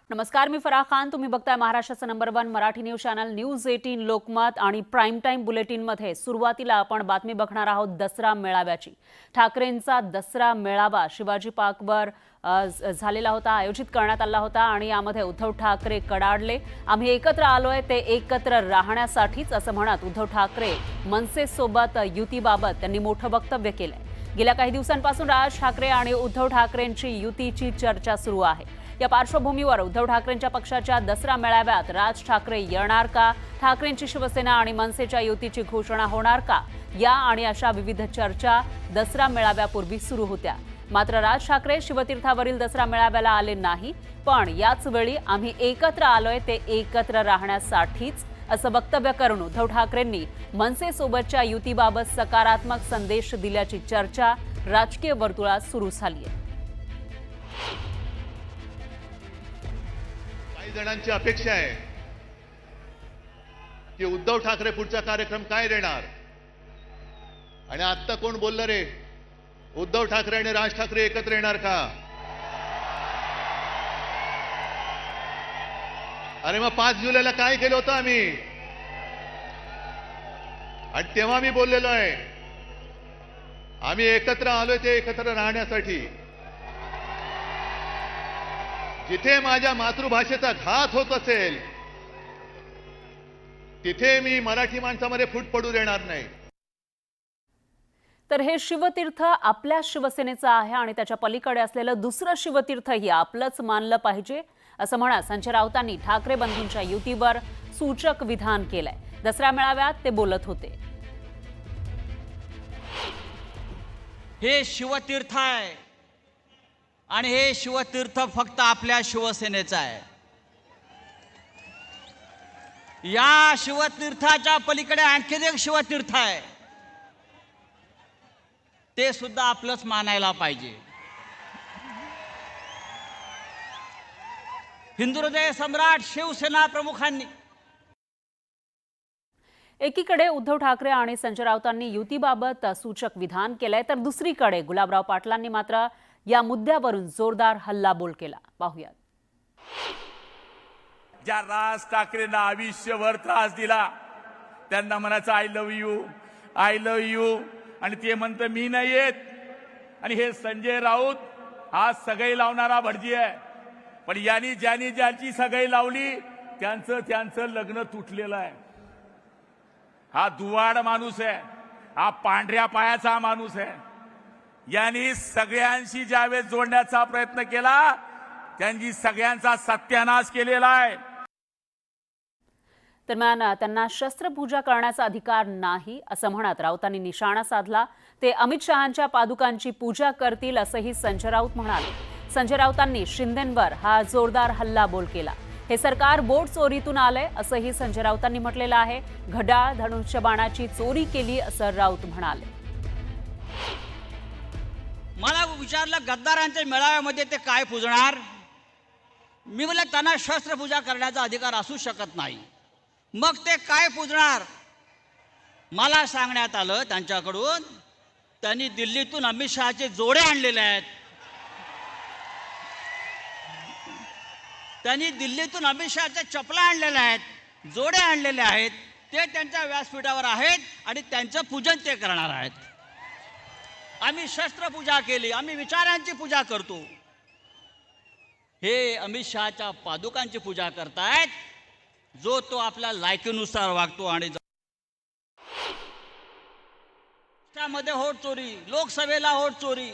नमस्कार, मी फराह खान. तुम्ही बघताय महाराष्ट्राचं number 1 Marathi news channel news 18 Lokmat आणि प्राईम टाइम बुलेटिन मध्ये सुरुवातीला आपण बातमी बघणार आहोत दसरा मेळाव्याची. ठाकरेंचा दसरा मेळावा शिवाजी पार्कवर झालेला होता, आयोजित करण्यात आला होता आणि यामध्ये उद्धव ठाकरे कडाडले. आम्ही एकत्र आलोय ते एकत्र राहण्यासाठीच असं म्हणत उद्धव ठाकरे मनसेसोबत युतीबाबत त्यांनी मोठं वक्तव्य केलंय. गेल्या काही दिवसांपासून राज ठाकरे आणि उद्धव ठाकरेंची युतीची चर्चा सुरू आहे. या पार्श्वभूमीवर उद्धव ठाकरेंच्या पक्षाच्या दसरा मेळाव्यात राज ठाकरे येणार का? ठाकरेंची शिवसेना आणि मनसेच्या युतीची घोषणा होणार का? या आणि अशा विविध चर्चा दसरा मेळाव्यापूर्वी सुरू होत्या. मात्र राज ठाकरे शिवतीर्थावरील दसरा मेळाव्याला आले नाही, पण याच वेळी आम्ही एकत्र आलोय ते एकत्र राहण्यासाठीच असं वक्तव्य करून उद्धव ठाकरेंनी मनसेसोबतच्या युतीबाबत सकारात्मक संदेश दिल्याची चर्चा राजकीय वर्तुळात सुरू झाली आहे. काही जणांची अपेक्षा आहे की उद्धव ठाकरे पुढचा कार्यक्रम काय देणार. आणि आता कोण बोललं रे, उद्धव ठाकरे आणि राज ठाकरे एकत्र येणार का? अरे मग 5 जुलैला काय केलं होतं आम्ही? आणि तेव्हा मी बोललेलो आहे आम्ही एकत्र आलोय ते एकत्र राहण्यासाठी. जिथे माझ्या मातृभाषेचा घात होत असेल तिथे मी मराठी माणसामध्ये फूट पडू देणार नाही. तर हे शिवतीर्थ आपल्या शिवसेनेचं आहे आणि त्याच्या पलीकडे असलेलं दुसरं शिवतीर्थही आपलंच मानलं पाहिजे असं म्हणत संजय राऊतांनी ठाकरे बंधूंच्या युतीवर सूचक विधान केलंय. दसरा मेळाव्यात ते बोलत होते. हे शिवतीर्थ आहे आणि हे शिवतीर्थ फक्त आपल्या शिवसेनेचं आहे. या शिवतीर्थाच्या पलीकडे आणखी एक शिवतीर्थ आहे, ते सुद्धा आपलंच मानायला पाहिजे. हिंदू हृदय सम्राट शिवसेना प्रमुखांनी एकीकडे उद्धव ठाकरे आणि संजय राऊतांनी युतीबाबत सूचक विधान केलंय, तर दुसरीकडे गुलाबराव पाटलांनी मात्र या मुद्द्यावरून जोरदार हल्लाबोल केला. पाहूयात. ज्या राज ठाकरेंना आयुष्यभर त्रास दिला त्यांना म्हणायचं I love you, I love you, आणि ते म्हणतं मी नाही येत. आणि हे संजय राऊत हा सगळी लावणारा भटजी आहे, पण यांनी ज्यांनी ज्यांची सगळी लावली त्यांचं लग्न तुटलेलं आहे. हा दुवाड माणूस आहे, हा पांढऱ्या पायाचा माणूस आहे. यांनी सगळ्यांशी ज्यावेळेस जोडण्याचा प्रयत्न केला त्यांनी सगळ्यांचा सत्यानाश केलेला आहे. दरम्यान त्यांना शस्त्रपूजा करण्याचा अधिकार नाही असं म्हणत राऊतांनी निशाणा साधला. ते अमित शहांच्या पादुकांची पूजा करतील असंही संजय राऊत म्हणाले. संजय राऊतांनी शिंदेंवर हा जोरदार हल्लाबोल केला. हे सरकार बोट चोरीतून आलंय असंही संजय राऊतांनी म्हटलेलं आहे. घड्याळ धनुष्यबाणाची चोरी केली असं राऊत म्हणाले. मला विचारलं गद्दारांच्या मेळाव्यामध्ये ते काय पूजणार. मी म्हटलं त्यांना शस्त्रपूजा करण्याचा अधिकार असू शकत नाही, मग ते काय पूजणार. मला सांगण्यात आलं त्यांच्याकडून त्यांनी दिल्लीतून अमित शहाचे जोडे आणलेले आहेत. त्यांनी दिल्लीतून अमित शहाच्या चपला आणलेल्या आहेत, जोडे आणलेले आहेत. ते त्यांच्या व्यासपीठावर आहेत आणि त्यांचं पूजन ते करणार आहेत. आम्ही शस्त्रपूजा केली, आम्ही विचारांची पूजा करतो. हे अमित शहाच्या पादुकांची पूजा करतायत, जो तो आपल्या लायकीनुसार वागतो. आणि मध्ये होट चोरी, लोकसभेला होट चोरी,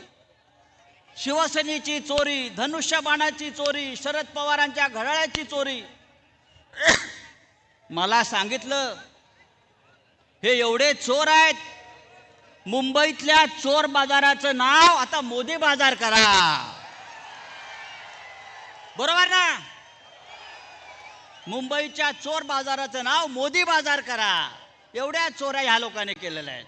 शिवसेनेची चोरी, धनुष्यबाणाची चोरी, शरद पवारांच्या घड्याळाची चोरी. मला सांगितलं हे एवढे चोर आहेत, मुंबईतल्या चोर बाजाराचं नाव आता मोदी बाजार करा. बरोबर ना? मुंबईच्या चोर बाजाराचं नाव मोदी बाजार करा. एवढ्या चोऱ्या ह्या लोकांनी केलेल्या आहेत.